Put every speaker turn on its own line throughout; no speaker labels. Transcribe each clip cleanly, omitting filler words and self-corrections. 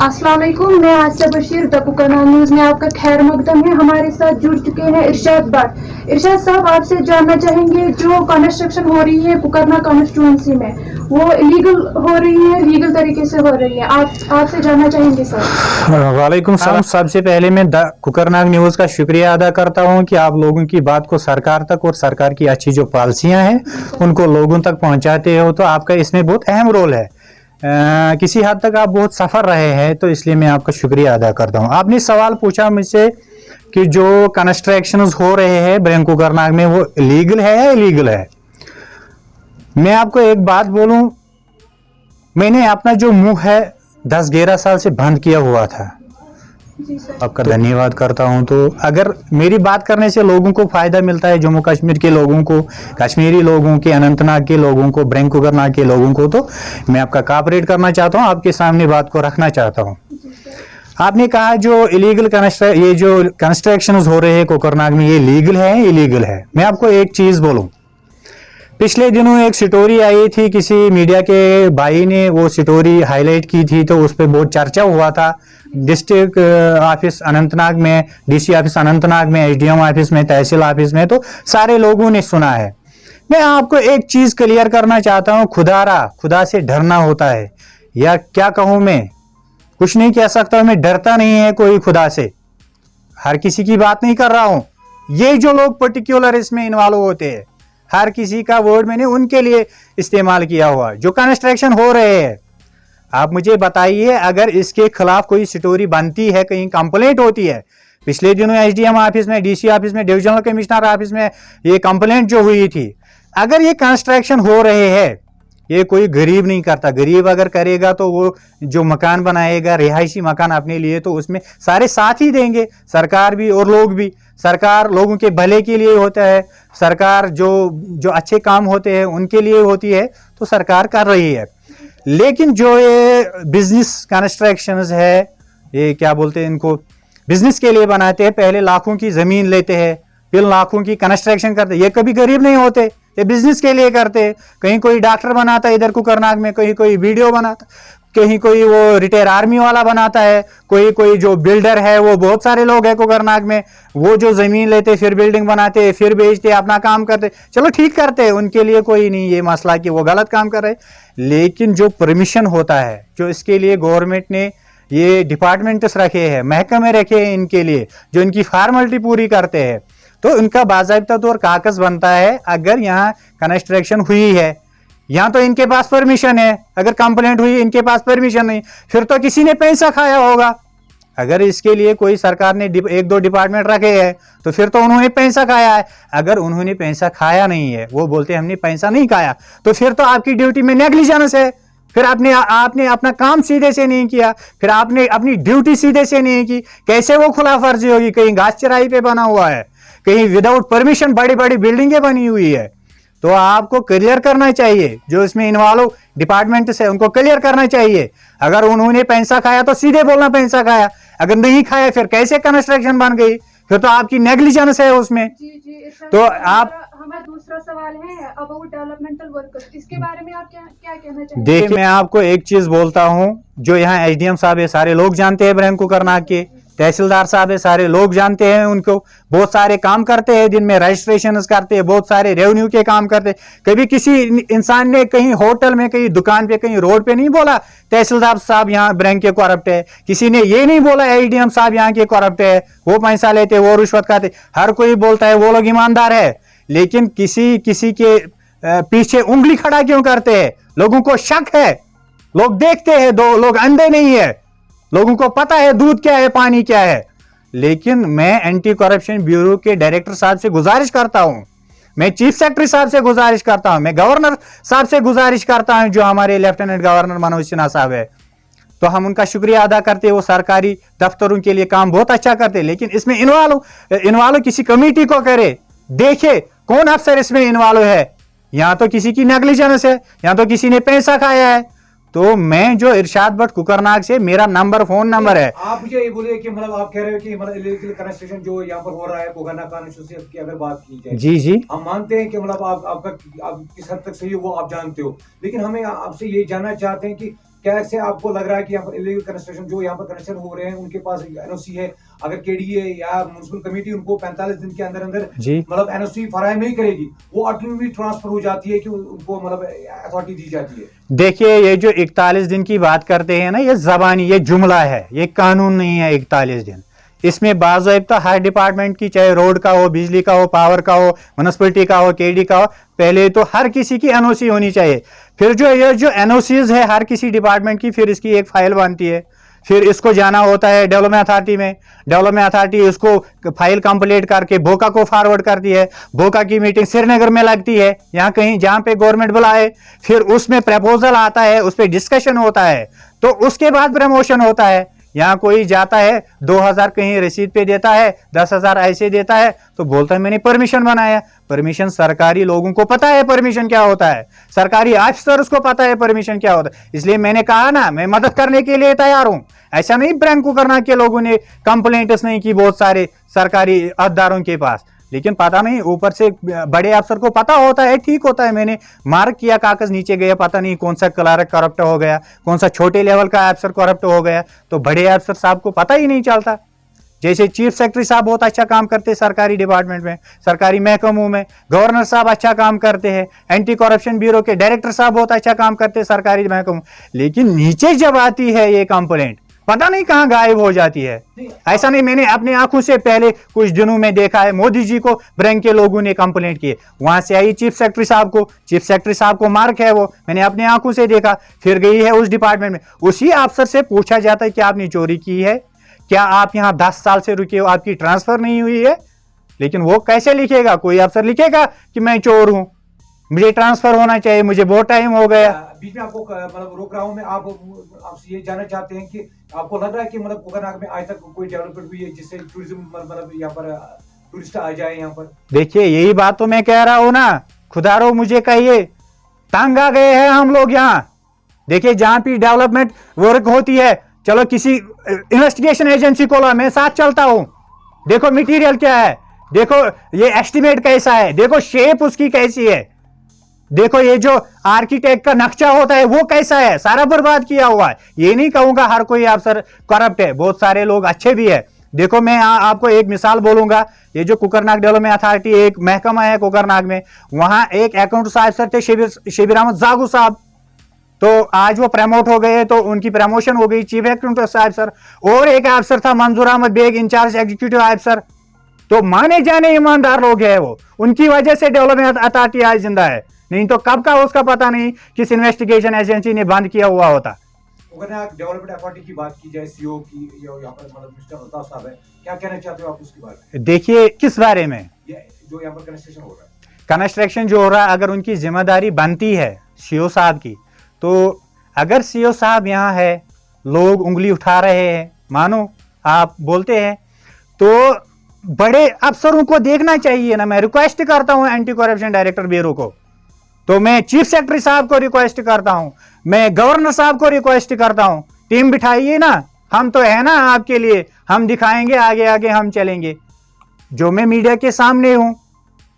अस्सलाम वालेकुम, मैं आसिया बशीर द कुकरनाग न्यूज में आपका खैर मकदम है। हमारे साथ जुड़ चुके हैं इरशाद भट्ट। इरशाद साहब, आपसे जानना चाहेंगे जो कंस्ट्रक्शन हो रही है कुकरनाग कॉन्स्टिट्यूंसी में, वो इलीगल हो रही है, लीगल तरीके से हो रही है, आपसे जानना चाहेंगे सर।
वालेकुम सलाम। सबसे पहले मैं द कुकरनाग न्यूज का शुक्रिया अदा करता हूं कि आप लोगों की बात को सरकार तक और सरकार की अच्छी जो पॉलिसियां हैं उनको लोगों तक पहुंचाते हो, तो आपका इसमें बहुत अहम रोल है। किसी हद तक आप बहुत सफर रहे हैं, तो इसलिए मैं आपका शुक्रिया अदा करता हूं। आपने सवाल पूछा मुझसे कि जो कंस्ट्रक्शंस हो रहे हैं ब्रैंक कुकरनाग में वो लीगल है या इलीगल है। मैं आपको एक बात बोलूं, मैंने अपना जो मुंह है 10-11 साल से बंद किया हुआ था। आपका धन्यवाद करता हूं। तो अगर मेरी बात करने से लोगों को फायदा मिलता है, जम्मू कश्मीर के लोगों को, कश्मीरी लोगों के, अनंतनाग के लोगों को, ब्रैंक कुकरनाग के लोगों को, तो मैं आपका कॉपरेट करना चाहता हूं, आपके सामने बात को रखना चाहता हूं। आपने कहा जो इलीगल ये जो कंस्ट्रक्शंस हो रहे हैं कुकरनाग में, ये लीगल है इलीगल है। मैं आपको एक चीज बोलूं, पिछले दिनों एक स्टोरी आई थी, किसी मीडिया के भाई ने वो स्टोरी हाईलाइट की थी, तो उस पर बहुत चर्चा हुआ था। डिस्ट्रिक्ट ऑफिस अनंतनाग में, डीसी ऑफिस अनंतनाग में, एसडीएम ऑफिस में, तहसील ऑफिस में, तो सारे लोगों ने सुना है। मैं आपको एक चीज क्लियर करना चाहता हूं, खुदा से डरना होता है, या क्या कहूं, मैं कुछ नहीं कह सकता, मैं डरता नहीं है कोई खुदा से। हर किसी की बात नहीं कर रहा हूं, ये जो लोग पर्टिकुलर इसमें इन्वॉल्व होते हैं, हर किसी का वर्ड मैंने उनके लिए इस्तेमाल किया हुआ। जो कंस्ट्रक्शन हो रहे हैं, आप मुझे बताइए, अगर इसके खिलाफ कोई स्टोरी बनती है, कहीं कंप्लेंट होती है, पिछले दिनों एसडीएम ऑफिस में, डीसी ऑफिस में, डिविजनल कमिश्नर ऑफिस में ये कंप्लेंट जो हुई थी, अगर ये कंस्ट्रक्शन हो रहे हैं, ये कोई गरीब नहीं करता। गरीब अगर करेगा तो वो जो मकान बनाएगा, रिहायशी मकान अपने लिए, तो उसमें सारे साथ ही देंगे, सरकार भी और लोग भी। सरकार लोगों के भले के लिए होता है, सरकार जो अच्छे काम होते हैं उनके लिए होती है, तो सरकार कर रही है। लेकिन जो ये बिजनेस कंस्ट्रक्शंस है, ये क्या बोलते हैं इनको, बिजनेस के लिए बनाते हैं, पहले लाखों की जमीन लेते हैं, फिर लाखों की कंस्ट्रक्शन करते हैं। ये कभी गरीब नहीं होते, ये बिजनेस के लिए करते हैं। कहीं कोई डॉक्टर बनाता है इधर कुकरनाग में, कहीं कोई वीडियो बनाता, कहीं कोई वो रिटायर आर्मी वाला बनाता है, कोई जो बिल्डर है, वो बहुत सारे लोग हैं कुकरनाग में, वो जो जमीन लेते फिर बिल्डिंग बनाते फिर बेचते, अपना काम करते, चलो ठीक करते हैं, उनके लिए कोई नहीं ये मसला कि वो गलत काम कर रहे। लेकिन जो परमिशन होता है, जो इसके लिए गवर्नमेंट ने ये डिपार्टमेंट्स रखे हैं, महकमे रखे हैं इनके लिए, जो इनकी फॉर्मेलिटी पूरी करते हैं, तो इनका बाकायदा तौर कागज बनता है। अगर यहाँ कंस्ट्रक्शन हुई है, यहाँ तो इनके पास परमिशन है, अगर कंप्लेंट हुई इनके पास परमिशन नहीं, फिर तो किसी ने पैसा खाया होगा। अगर इसके लिए कोई सरकार ने 1-2 डिपार्टमेंट रखे हैं, तो फिर तो उन्होंने पैसा खाया है। अगर उन्होंने पैसा खाया नहीं है, वो बोलते हैं हमने पैसा नहीं खाया, तो फिर तो आपकी ड्यूटी में नेग्लिजेंस है, फिर आपने अपना काम सीधे से नहीं किया, फिर आपने अपनी ड्यूटी सीधे से नहीं की। कैसे वो खुला फर्जी होगी? कहीं घास चराई पे बना हुआ है, कहीं विदाउट परमिशन बड़ी बड़ी बिल्डिंगें बनी हुई है, तो आपको क्लियर करना चाहिए। जो इसमें इन्वॉल्व डिपार्टमेंट से उनको क्लियर करना चाहिए। अगर उन्होंने पैसा खाया तो सीधे बोलना पैसा खाया, अगर नहीं खाया फिर कैसे कंस्ट्रक्शन बन गई, फिर तो आपकी नेग्लिजेंस है उसमें। तो आप,
हमारा दूसरा सवाल है अबाउट डेवलपमेंटल वर्कर्स, इसके बारे में आप क्या कहना चाहेंगे?
देखिए, मैं आपको एक चीज बोलता हूं, जो यहाँ एसडीएम साहब है सारे लोग जानते हैं, ब्रैंक कुकरनाग के तहसीलदार साहब है सारे लोग जानते हैं उनको, बहुत सारे काम करते हैं, दिन में रजिस्ट्रेशन करते हैं, बहुत सारे रेवेन्यू के काम करते हैं। कभी किसी इंसान ने कहीं होटल में, कहीं दुकान पे, कहीं रोड पे नहीं बोला तहसीलदार साहब यहाँ ब्रैंक के करप्ट है, किसी ने ये नहीं बोला एसडीएम साहब यहाँ के करप्ट है, वो पैसा लेते, वो रिश्वत खाते। हर कोई बोलता है वो लोग ईमानदार है, लेकिन किसी के पीछे उंगली खड़ा क्यों करते हैं? लोगों को शक है, लोग देखते हैं, दो लोग अंधे नहीं है, लोगों को पता है दूध क्या है, पानी क्या है। लेकिन मैं एंटी करप्शन ब्यूरो के डायरेक्टर साहब से गुजारिश करता हूं, मैं चीफ सेक्रेटरी साहब से गुजारिश करता हूं, मैं गवर्नर साहब से गुजारिश करता हूं, जो हमारे लेफ्टिनेंट गवर्नर मनोज सिन्हा साहब है, तो हम उनका शुक्रिया अदा करते हैं। वो सरकारी दफ्तरों के लिए काम बहुत अच्छा करते हैं, लेकिन इसमें इन्वॉल्व किसी कमेटी को करे, देखे कौन अफसर इसमें इन्वॉल्व है। यहां तो किसी की नेग्लिजेंस है, यहां तो किसी ने पैसा खाया है। तो मैं जो इरशाद भट्ट कुकरनाग से, मेरा नंबर, फोन नंबर है।
आप मुझे ये बोलिए कि मतलब आप कह रहे हो कि मतलब इलीगल कंस्ट्रक्शन जो यहाँ पर हो रहा है कुकरनाग कॉन्स्टिट्यूंसी की अगर बात की जाए,
जी
हम मानते हैं कि मतलब आप किस हद तक सही हो वो आप जानते हो, लेकिन हमें आपसे ये जानना चाहते हैं कि क्या ऐसे आपको लग रहा है कि यहाँ पर इलीगल कंस्ट्रक्शन जो यहाँ पर कंस्ट्रक्शन हो रहे हैं उनके पास एनओसी है, अगर केडीए या म्युनिसिपल कमेटी उनको 45 दिन के अंदर अंदर
जी
मतलब एनओसी फराहम नहीं करेगी, वो ऑटोमेटिकली ट्रांसफर हो जाती है कि उनको मतलब अथॉरिटी दी जाती है?
देखिए, ये जो 41 दिन की बात करते हैं ना, ये जबानी, ये जुमला है, ये कानून नहीं है 41 दिन। इसमें बाज़ाब्ता हर डिपार्टमेंट की, चाहे रोड का हो, बिजली का हो, पावर का हो, म्युनिसिपलिटी का हो, केडी का हो, पहले तो हर किसी की एनओसी होनी चाहिए। फिर ये जो एनओसीज है हर किसी डिपार्टमेंट की, फिर इसकी एक फाइल बनती है, फिर इसको जाना होता है डेवलपमेंट अथॉरिटी में। डेवलपमेंट अथॉरिटी उसको फाइल कंप्लीट करके बोका को फॉरवर्ड करती है। बोका की मीटिंग श्रीनगर में लगती है, यहाँ कहीं जहाँ पे गवर्नमेंट बुलाए, फिर उसमें प्रपोजल आता है, उस पर डिस्कशन होता है, तो उसके बाद प्रमोशन होता है। यहाँ कोई जाता है 2000 कहीं रसीद पे देता है, 10,000 ऐसे देता है, तो बोलता है मैंने परमिशन बनाया। परमिशन सरकारी लोगों को पता है परमिशन क्या होता है, सरकारी ऑफिसर्स को पता है परमिशन क्या होता है। इसलिए मैंने कहा ना, मैं मदद करने के लिए तैयार हूं। ऐसा नहीं ब्रांड कुकरनाग के लोगों ने कंप्लेंट्स नहीं की बहुत सारे सरकारी अहदेदारों के पास, लेकिन पता नहीं ऊपर से बड़े अफसर को पता होता है, ठीक होता है। मैंने मार्क किया, कागज नीचे गया, पता नहीं कौन सा क्लर्क करप्ट हो गया, कौन सा छोटे लेवल का अफसर करप्ट हो गया, तो बड़े अफसर साहब को पता ही नहीं चलता। जैसे चीफ सेक्रेटरी साहब बहुत अच्छा काम करते हैं सरकारी डिपार्टमेंट में, सरकारी महकमों में, गवर्नर साहब अच्छा काम करते हैं, एंटी करप्शन ब्यूरो के डायरेक्टर साहब बहुत अच्छा काम करते हैं सरकारी महकमों, लेकिन नीचे जब आती है ये कंप्लेंट पता नहीं कहां गायब हो जाती है। ऐसा नहीं, मैंने अपनी आंखों से पहले कुछ दिनों में देखा है, मोदी जी को ब्रैंक के लोगों ने कंप्लेंट की, वहां से आई चीफ सेक्रेटरी साहब को, चीफ सेक्रेटरी साहब को मार्क है, वो मैंने अपनी आंखों से देखा। फिर गई है उस डिपार्टमेंट में, उसी अफसर से पूछा जाता है कि आपने चोरी की है क्या, आप यहाँ 10 साल से रुके हो, आपकी ट्रांसफर नहीं हुई है। लेकिन वो कैसे लिखेगा, कोई अफसर लिखेगा कि मैं चोर हूं, मुझे ट्रांसफर होना चाहिए, मुझे बहुत टाइम हो गया।
बीच में आपको मतलब रोक रहा हूं मैं, आपसे ये जानना चाहते हैं कि आपको लग रहा है कि मतलब कुकरनाग में आज तक कोई डेवलपमेंट हुई है जिससे टूरिज्म मतलब यहाँ पर टूरिस्ट आ जाए यहाँ पर?
देखिए, यही बात तो मैं कह रहा हूं ना, खुदारो मुझे कहिए, तंग आ गए हैं हम लोग यहाँ। देखिए, जहां भी डेवलपमेंट वर्क होती है, चलो किसी इन्वेस्टिगेशन एजेंसी को लो, मैं साथ चलता हूं, देखो मटेरियल क्या है, देखो ये एस्टिमेट कैसा है, देखो शेप उसकी कैसी है, देखो ये जो आर्किटेक्ट का नक्शा होता है वो कैसा है, सारा बर्बाद किया हुआ है। ये नहीं कहूंगा हर कोई अफसर करप्ट है, बहुत सारे लोग अच्छे भी है। देखो मैं आपको एक मिसाल बोलूंगा, ये जो कुकरनाग डेवलपमेंट अथॉरिटी एक महकमा है कुकरनाग में, वहां एक अकाउंट अफसर थे शबीर अहमद जागू साहब, तो आज वो प्रमोट हो गए, तो उनकी प्रमोशन हो गई चीफ अकाउंट अफसर। और एक अफसर था मंजूर अहमद बेग, इंचार्ज एग्जीक्यूटिव अफसर, तो माने जाने ईमानदार लोग है वो, उनकी वजह से डेवलपमेंट अथॉरिटी आज जिंदा है, नहीं तो कब का उसका पता नहीं किस इन्वेस्टिगेशन एजेंसी ने बंद किया हुआ होता।
अगर आप डेवलपमेंट अथॉरिटी की बात की जाए, सीओ की, यहाँ पर मतलब मिस्टर अल्ताफ साहब है, क्या कहना चाहते हो आप उसके बारे में?
देखिए, किस बारे में?
ये जो यहाँ पर कंस्ट्रक्शन हो रहा है,
कंस्ट्रक्शन जो हो रहा है, अगर उनकी जिम्मेदारी बनती है सीओ साहब की, तो अगर सीओ साहब यहाँ है, लोग उंगली उठा रहे हैं, मानो आप बोलते हैं, तो बड़े अफसरों को देखना चाहिए ना। मैं रिक्वेस्ट करता हूं एंटी करप्शन डायरेक्टर ब्यूरो को, तो मैं चीफ सेक्रेटरी साहब को रिक्वेस्ट करता हूं, मैं गवर्नर साहब को रिक्वेस्ट करता हूं, टीम बिठाइए ना, हम तो है ना आपके लिए, हम दिखाएंगे, आगे आगे हम चलेंगे। जो मैं मीडिया के सामने हूं,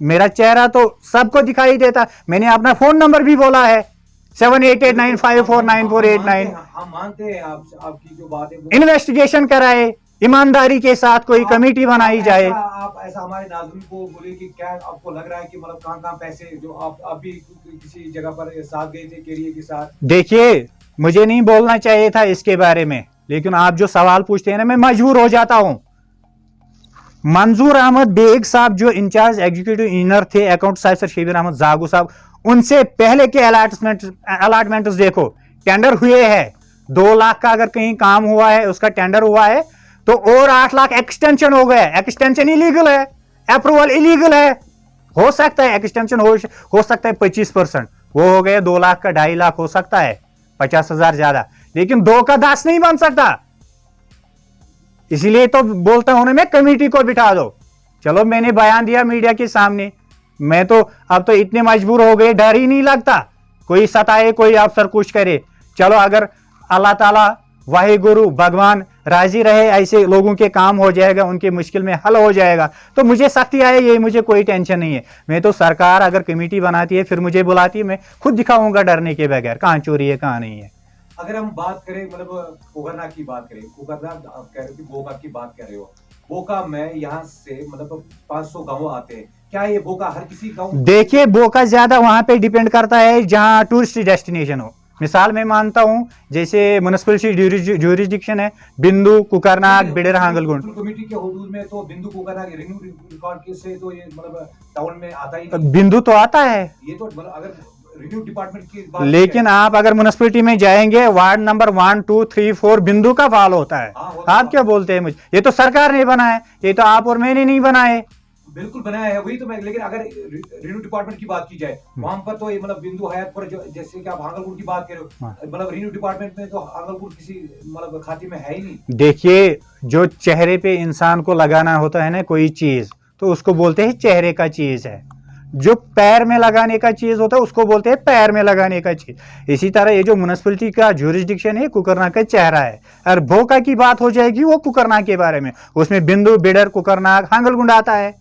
मेरा चेहरा तो सबको दिखाई देता, मैंने अपना फोन नंबर भी बोला है 7889549489।
हम मानते हैं आपकी जो बात है,
इन्वेस्टिगेशन कराए, ईमानदारी के साथ कोई कमेटी बनाई जाए।
आप ऐसा हमारे नाज़रीन को बोले कि क्या आपको लग रहा है कि मतलब कहां पैसे जो आप भी किसी जगह पर साथ गए थे केरिए के साथ?
देखिए, मुझे नहीं बोलना चाहिए था इसके बारे में, लेकिन आप जो सवाल पूछते हैं ना, मैं मजबूर हो जाता हूं। मंजूर अहमद बेग साहब जो इंचार्ज एग्जीक्यूटिव इंजीनियर थे, अकाउंट साहब शबीर अहमद जागू साहब, उनसे पहले के अलॉटमेंट देखो, टेंडर हुए हैं, 2 लाख का अगर कहीं काम हुआ है, उसका टेंडर हुआ है, तो और 8 लाख एक्सटेंशन हो गए। एक्सटेंशन इलीगल है, अप्रूवल इलीगल है, हो सकता है एक्सटेंशन हो सकता है 25%, वो हो गया 2 लाख का 2.5 लाख हो सकता है, 50,000 ज्यादा, लेकिन 2 का 10 नहीं बन सकता। इसलिए तो बोलता हूं ना मैं, कमेटी को बिठा दो। चलो मैंने बयान दिया मीडिया के सामने, मैं तो अब तो इतने मजबूर हो गए, डर ही नहीं लगता कोई सताए, कोई अफसर कुछ करे। चलो अगर अल्लाह ताला वाहिगुरु भगवान राजी रहे, ऐसे लोगों के काम हो जाएगा, उनके मुश्किल में हल हो जाएगा, तो मुझे सख्ती आए, ये मुझे कोई टेंशन नहीं है। मैं तो सरकार अगर कमेटी बनाती है फिर मुझे बुलाती है, मैं खुद दिखाऊंगा डरने के बगैर कहां चोरी है कहां नहीं है।
अगर हम बात करें मतलब कोकरनाग की बात करें, कोकरनाग आप कह रहे हो कि बोका की बात कर रहे हो, बोका में यहाँ से मतलब 500 गांव आते हैं, क्या ये बोका हर किसी गांव?
देखिए बोका ज्यादा वहां पे डिपेंड करता है जहां टूरिस्ट डेस्टिनेशन हो। मिसाल मैं मानता हूं जैसे म्युनिसिपल ज्यूरिसडिक्शन है बिंदु, कुकरनाग, बिडर, हांगलगुंड।
कमेटी के हुदूद में तो बिंदु कोकरनाग रिन्यू रिकॉर्ड के से तो ये मतलब टाउन में आता ही नहीं।
बिंदु तो आता है,
ये तो मतलब अगर रिन्यू डिपार्टमेंट की बात
लेकिन आप अगर म्युनिसिपलिटी में जाएंगे वार्ड नंबर 1, 2, 3, 4 बिंदु का फॉल होता है। आप क्या बोलते हैं मुझे? ये तो सरकार ने बनाया, ये तो आप और मैंने नहीं बनाए।
बिल्कुल बनाया है वही तो मैं, लेकिन अगर रिन्यू डिपार्टमेंट की बात की जाए वहां पर तो ये मतलब बिंदु हयातपुर जो जैसे कि आप हांगलगुंड की बात कर रहे हो, मतलब रिन्यू डिपार्टमेंट में तो हांगलगुंड किसी मतलब खाते में है ही नहीं।
देखिए जो चेहरे पे इंसान को लगाना होता है ना कोई चीज, तो उसको बोलते हैं चेहरे का चीज है। जो पैर में लगाने का चीज होता है उसको बोलते हैं पैर में लगाने का चीज। इसी तरह ये जो म्युनिसिपलिटी का ज्यूरिसडिक्शन है कुकरनाग का चेहरा है। और बोका की बात हो जाएगी वो कुकरनाग के बारे में, उसमें बिंदु, बिडर, कुकरनाग, हांगलगुंड आता है।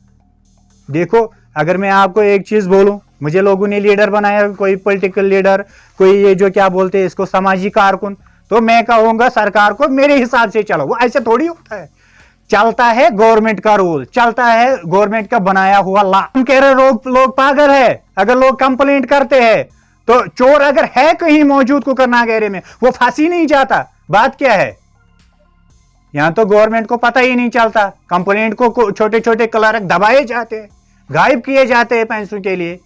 देखो अगर मैं आपको एक चीज बोलूं, मुझे लोगों ने लीडर बनाया, कोई पॉलिटिकल लीडर, कोई ये जो क्या बोलते हैं इसको सामाजिक कारकुन, तो मैं कहूंगा सरकार को मेरे हिसाब से चलो। वो ऐसे थोड़ी होता है, चलता है गवर्नमेंट का रूल, चलता है गवर्नमेंट का बनाया हुआ लॉ। हम कह रहे लोग पागल है अगर लोग कंप्लेंट करते हैं, तो चोर अगर है कहीं मौजूद कुकरनाग एरिया में वो फांसी नहीं जाता। बात क्या है? यहां तो गवर्नमेंट को पता ही नहीं चलता, कंप्लेंट को छोटे छोटे क्लर्क दबाए जाते हैं, गायब किए जाते हैं पैसों के लिए।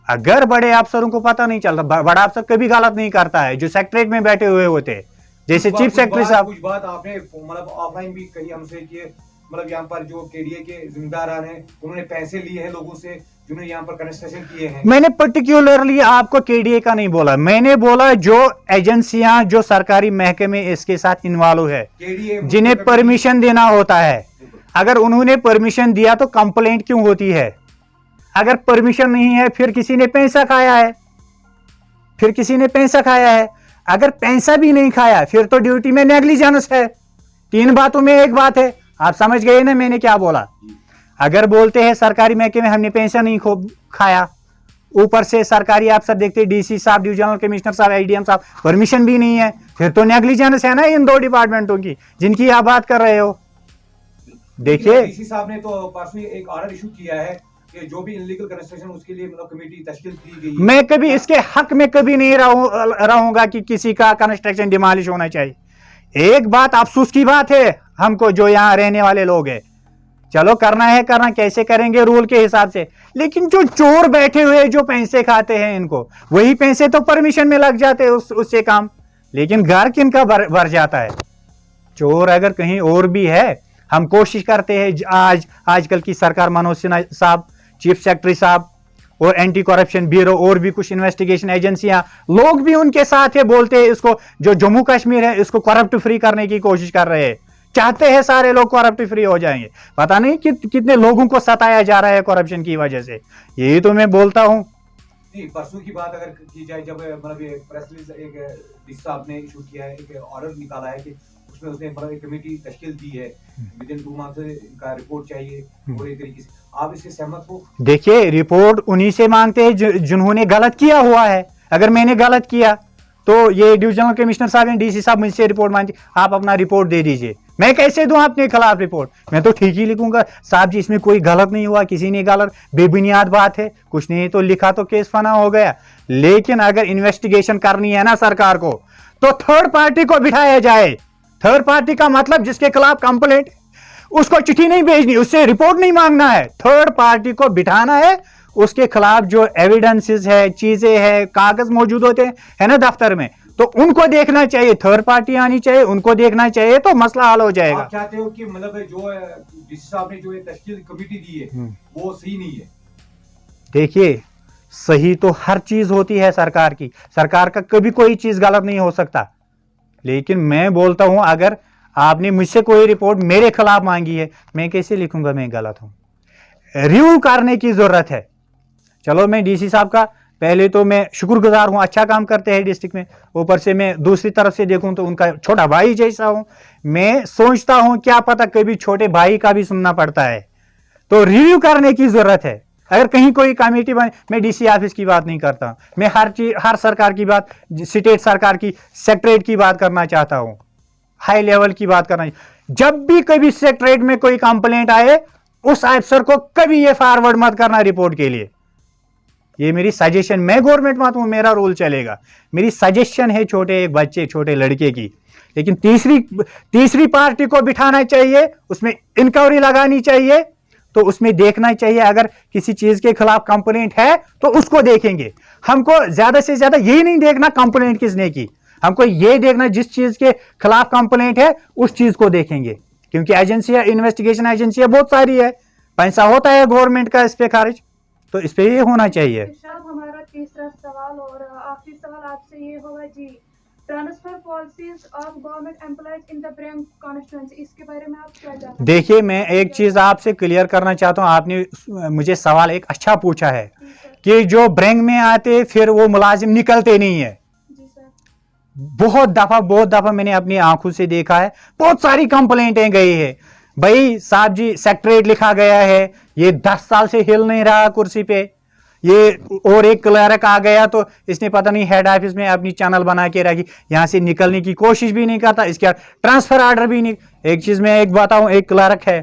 अगर बड़े अफसरों को पता नहीं चलता, बड़ा अफसर कभी गलत नहीं करता है, जो सेक्रेटरीट में बैठे हुए होते हैं जैसे चीफ सेक्रेटरी साहब।
कुछ बात आपने मतलब ऑफलाइन भी कही हमसे कि मतलब यहाँ पर जो केडीए के जिम्मेदार हैं उन्होंने पैसे लिए हैं लोगों से जिन्होंने यहाँ पर कंस्ट्रक्शन किए हैं।
मैंने पर्टिकुलरली आपको केडीए का नहीं बोला, मैंने बोला जो एजेंसियां, जो सरकारी महकमे इसके साथ इन्वॉल्व है, जिन्हें परमिशन देना होता है। अगर उन्होंने परमिशन दिया तो कंप्लेंट क्यों होती है? अगर परमिशन नहीं है फिर किसी ने पैसा खाया है, फिर किसी ने पैसा खाया है। अगर पैसा भी नहीं खाया फिर तो ड्यूटी में नेग्लिजेंस है। तीन बातों में एक बात है, आप समझ गए ना मैंने क्या बोला? अगर बोलते हैं सरकारी महकमे में हमने पैसा नहीं खाया, ऊपर से सरकारी अफसर देखते डीसी साहब, डिविजनल कमिश्नर साहब, आईडीएम साहब, परमिशन भी नहीं है, फिर तो नेग्लिजेंस है ना इन दो डिपार्टमेंटों की जिनकी आप बात कर रहे हो। देखिए
डीसी साहब ने तो परसों एक ऑर्डर इशू किया है कि जो भी इनलीगल कंस्ट्रक्शन उसके लिए मतलब कमेटी तश्कील की गई है।
मैं कभी इसके हक में कभी नहीं रहूंगा कि किसी का कंस्ट्रक्शन डिमोलिश होना चाहिए। एक बात अफसोस की बात है हमको जो यहाँ रहने वाले लोग हैं, चलो करना है करना, कैसे करेंगे रूल के हिसाब से, लेकिन जो चोर बैठे हुए जो पैसे खाते हैं इनको, वही पैसे तो परमिशन में लग जाते हैं उससे काम, लेकिन घर किनका भर जाता है? चोर अगर कहीं और भी है, हम कोशिश करते हैं आजकल की सरकार, मनोज सिन्हा साहब, चीफ सेक्रेटरी साहब और एंटी करप्शन ब्यूरो और भी कुछ इन्वेस्टिगेशन एजेंसियां, लोग भी उनके साथ है, बोलते हैं इसको जो जम्मू कश्मीर है इसको करप्ट फ्री करने की कोशिश कर रहे हैं, चाहते हैं सारे लोग करप्ट फ्री हो जाएंगे। पता नहीं कितने लोगों को सताया जा रहा है करप्शन की वजह से। यही तो मैं बोलता हूं।
नहीं, परसों की बात अगर की जाए, जब मतलब ये प्रेस रिलीज एक डीसी साहब ने इशू किया है, एक ऑर्डर निकाला है कि उसमें उसने मतलब एक कमेटी तश्कील दी है, विद इन 2 मंथ का रिपोर्ट चाहिए पूरी तरीके से। आप इससे सहमत हो? देखिए
रिपोर्ट उन्हीं से मांगते हैं जिन्होंने गलत किया हुआ है। अगर मैंने गलत किया तो ये डिविजनल कमिश्नर साहब एंड डीसी साहब मुझसे रिपोर्ट मांगते, आप अपना रिपोर्ट दे दीजिए। मैं कैसे दूं अपने खिलाफ रिपोर्ट? मैं तो ठीक ही लिखूंगा, साहब जी इसमें कोई गलत नहीं हुआ, किसी ने गलत, बेबुनियाद बात है, कुछ नहीं तो लिखा तो केस फना हो गया। लेकिन अगर इन्वेस्टिगेशन करनी है ना सरकार को, तो थर्ड पार्टी को बिठाया जाए। थर्ड पार्टी का मतलब जिसके खिलाफ कंप्लेंट, उसको चिट्ठी नहीं भेजनी, उससे रिपोर्ट नहीं मांगना है, थर्ड पार्टी को बिठाना है। उसके खिलाफ जो एविडेंसेस है, चीजें है, कागज मौजूद होते हैं है ना दफ्तर में, तो उनको देखना चाहिए, थर्ड पार्टी आनी चाहिए, उनको देखना चाहिए, तो मसला हल हो जाएगा।
आप चाहते हो कि मतलब जो डीसी साहब ने जो तश्कील कमेटी दी है वो सही नहीं है?
देखिए सही तो हर चीज होती है सरकार की, सरकार का कभी कोई चीज गलत नहीं हो सकता। लेकिन मैं बोलता हूं अगर आपने मुझसे कोई रिपोर्ट मेरे खिलाफ मांगी है, मैं कैसे लिखूंगा मैं गलत हूं? रिव्यू करने की जरूरत है। चलो मैं डीसी साहब का पहले तो मैं शुक्रगुजार हूं, अच्छा काम करते हैं डिस्ट्रिक्ट में, ऊपर से मैं दूसरी तरफ से देखूं तो उनका छोटा भाई जैसा हूं। मैं सोचता हूं क्या पता कभी छोटे भाई का भी सुनना पड़ता है, तो रिव्यू करने की जरूरत है। अगर कहीं कोई कमेटी बने, मैं डीसी ऑफिस की बात नहीं करता, मैं हर सरकार की बात, स्टेट सरकार की, सेक्रेटरीट की बात करना चाहता हूं, हाई लेवल की बात करना। जब भी कभी सेक्रेटरीट में कोई कंप्लेंट आए, उस अफसर को कभी ये फॉरवर्ड मत करना रिपोर्ट के लिए। ये मेरी सजेशन, मैं गवर्नमेंट मत हूं, मेरा रूल चलेगा, मेरी सजेशन है छोटे एक बच्चे, छोटे लड़के की। लेकिन तीसरी पार्टी को बिठाना चाहिए, उसमें इंक्वायरी लगानी चाहिए, तो उसमें देखना चाहिए अगर किसी चीज के खिलाफ कंप्लेंट है तो उसको देखेंगे। हमको ज्यादा से ज्यादा यही नहीं देखना कंप्लेंट किसने की, हमको ये देखना जिस चीज के खिलाफ कंप्लेंट है उस चीज को देखेंगे, क्योंकि एजेंसियां, इन्वेस्टिगेशन एजेंसियां बहुत सारी है, पैसा होता है गवर्नमेंट का इस पे खर्च, तो इस पे ये होना चाहिए।
हमारा तीसरा सवाल और आखिरी सवाल आपसे ये होगा जी, transfer policies of government employees in the Brank constituency, इसके बारे में आप क्या जानते हैं? देखिए, मैं एक चीज आपसे क्लियर करना चाहता हूं, आपने मुझे सवाल एक अच्छा पूछा है कि जो ब्रैंक में आते फिर वो मुलाजिम निकलते नहीं है। बहुत दफा मैंने अपनी आंखों से देखा है, बहुत सारी कंप्लेंटें गई है, भाई साहब जी सेक्रेटरीट लिखा गया है, ये 10 साल से हिल नहीं रहा कुर्सी पे, ये और एक क्लर्क आ गया तो इसने पता नहीं हेड ऑफिस में अपनी चैनल बना के रखी, यहां से निकलने की कोशिश भी नहीं करता, इसके ट्रांसफर ऑर्डर भी नहीं। एक चीज मैं एक बताऊं, एक क्लर्क है,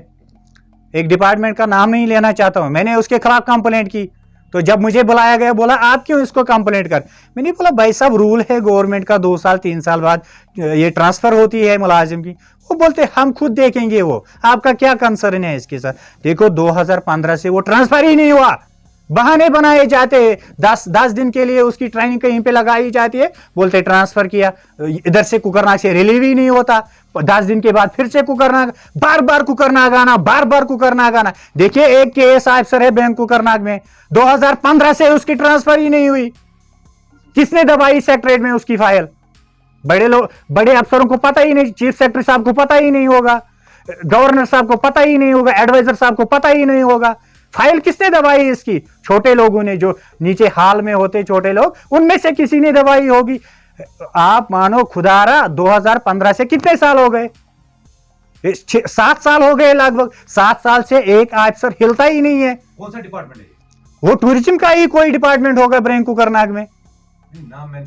एक डिपार्टमेंट का नाम नहीं लेना चाहता हूं, मैंने उसके खिलाफ कंप्लेंट की, तो जब मुझे बुलाया गया, बोला आप क्यों इसको कंप्लेंट कर, मैंने बोला भाई साहब रूल है गवर्नमेंट का, 2 साल 3 साल बाद ये ट्रांसफर होती है मुलाजिम की। वो बोलते हम खुद देखेंगे, वो आपका क्या कंसर्न है इसके साथ। देखो 2015 से वो ट्रांसफर ही नहीं हुआ, बहाने बनाए जाते हैं, 10 दिन के लिए उसकी ट्रेनिंग कहीं पे लगाई जाती है, बोलते ट्रांसफर किया, इधर से कुकरनाग से रिलीव ही नहीं होता, 10 दिन के बाद फिर से कुकरनाग, बार बार कुकरनाग आना, बार बार कुकरनाग आना। देखिए एक केएस अफसर है बैंक कुकरनाग में, 2015 से उसकी ट्रांसफर ही नहीं हुई, किसने दबाई सेक्रेटरीट में उसकी फाइल? बड़े अफसरों को पता ही नहीं, चीफ सेक्रेटरी साहब को पता ही नहीं होगा, गवर्नर साहब को पता ही नहीं होगा, एडवाइजर साहब को पता ही नहीं होगा, फाइल किसने दबाई इसकी? छोटे लोगों ने, जो नीचे हाल में होते छोटे लोग, उनमें से किसी ने दबाई होगी। आप मानो खुदारा 2015 से कितने साल हो गए? 7 साल हो गए लगभग, 7 साल से एक अफसर हिलता ही नहीं है।
कौन सा डिपार्टमेंट है?
वो टूरिज्म का ही कोई डिपार्टमेंट होगा ब्रैंक कुकरनाग में,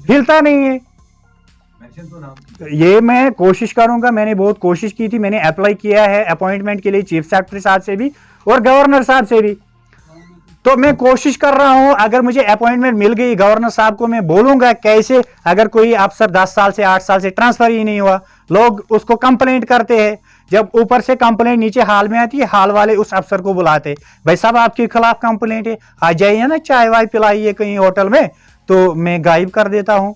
हिलता नहीं है। तो नाम ये मैं कोशिश करूंगा, मैंने बहुत कोशिश की थी, मैंने अप्लाई किया है अपॉइंटमेंट के लिए चीफ सेक्रेटरी साहब से भी और गवर्नर साहब से भी, तो मैं कोशिश कर रहा हूं, अगर मुझे अपॉइंटमेंट मिल गई गवर्नर साहब को मैं बोलूंगा कैसे, अगर कोई अफसर 10 साल से 8 साल से ट्रांसफर ही नहीं हुआ, लोग उसको कंप्लेंट करते हैं, जब ऊपर से कंप्लेंट नीचे हाल में आती है, हाल वाले उस अफसर को बुलाते, भाई साहब आपके खिलाफ कंप्लेंट है, आ जाइए ना, चाय वाय पिलाइए कहीं होटल में, तो मैं गायब कर देता हूं।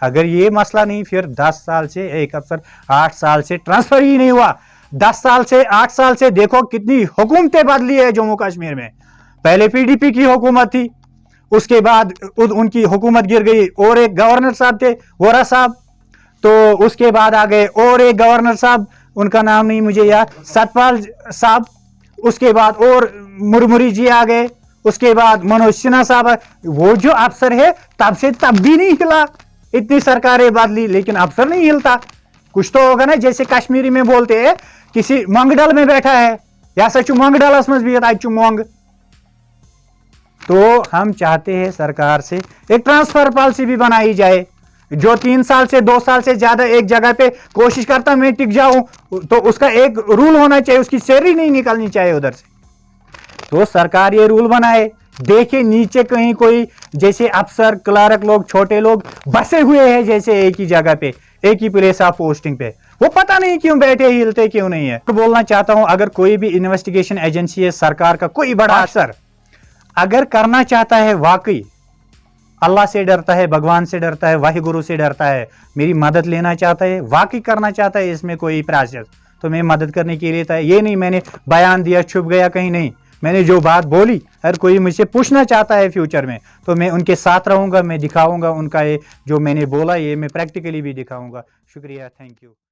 अगर ये मसला नहीं, फिर 10 साल से एक अफसर 8 साल से ट्रांसफर ही नहीं हुआ, 10 साल से 8 साल से देखो कितनी हुकूमतें बदली है जम्मू कश्मीर में। पहले पीडीपी की हुकूमत थी, उसके बाद उनकी हुकूमत गिर गई, और एक गवर्नर साहब थे वोरा साहब, तो उसके बाद आ गए और एक गवर्नर साहब, उनका नाम नहीं मुझे याद, सतपाल साहब, उसके बाद और मुरमुरी जी आ गए, उसके बाद मनोज सिन्हा साहब। वो जो अफसर है तब से तब भी नहीं हिला, इतनी सरकारें बदली लेकिन अफसर नहीं हिलता। कुछ तो होगा ना, जैसे कश्मीरी में बोलते हैं किसी मंगडल में बैठा है, या सचू मंगडलस में भी अचू मोंग। तो हम चाहते हैं सरकार से एक ट्रांसफर पॉलिसी भी बनाई जाए, जो 3 साल से 2 साल से ज्यादा एक जगह पे कोशिश करता मैं टिक जाऊं, तो उसका एक रूल होना चाहिए, उसकी सैलरी नहीं निकलनी चाहिए उधर से। तो सरकार ये रूल बनाए, देखे नीचे कहीं कोई जैसे अफसर क्लर्क लोग, छोटे लोग बसे हुए हैं जैसे एक ही जगह पे, एक ही प्लेस ऑफ पोस्टिंग पे, वो पता नहीं क्यों बैठे, हिलते क्यों नहीं है। तो बोलना चाहता हूं, अगर कोई भी इन्वेस्टिगेशन एजेंसी है, सरकार का कोई बड़ा अफसर अगर करना चाहता है, वाकई अल्लाह से डरता है, भगवान से डरता है, वाहिगुरु से डरता है, मेरी मदद लेना चाहता है, वाकई करना चाहता है इसमें कोई प्रोसेस, तो मैं मदद करने के लिए था। ये नहीं मैंने बयान दिया छुप गया कहीं, नहीं, मैंने जो बात बोली, अगर कोई मुझसे पूछना चाहता है फ्यूचर में तो मैं उनके साथ रहूंगा, मैं दिखाऊंगा उनका ये जो मैंने बोला, ये मैं प्रैक्टिकली भी दिखाऊंगा। शुक्रिया, थैंक यू।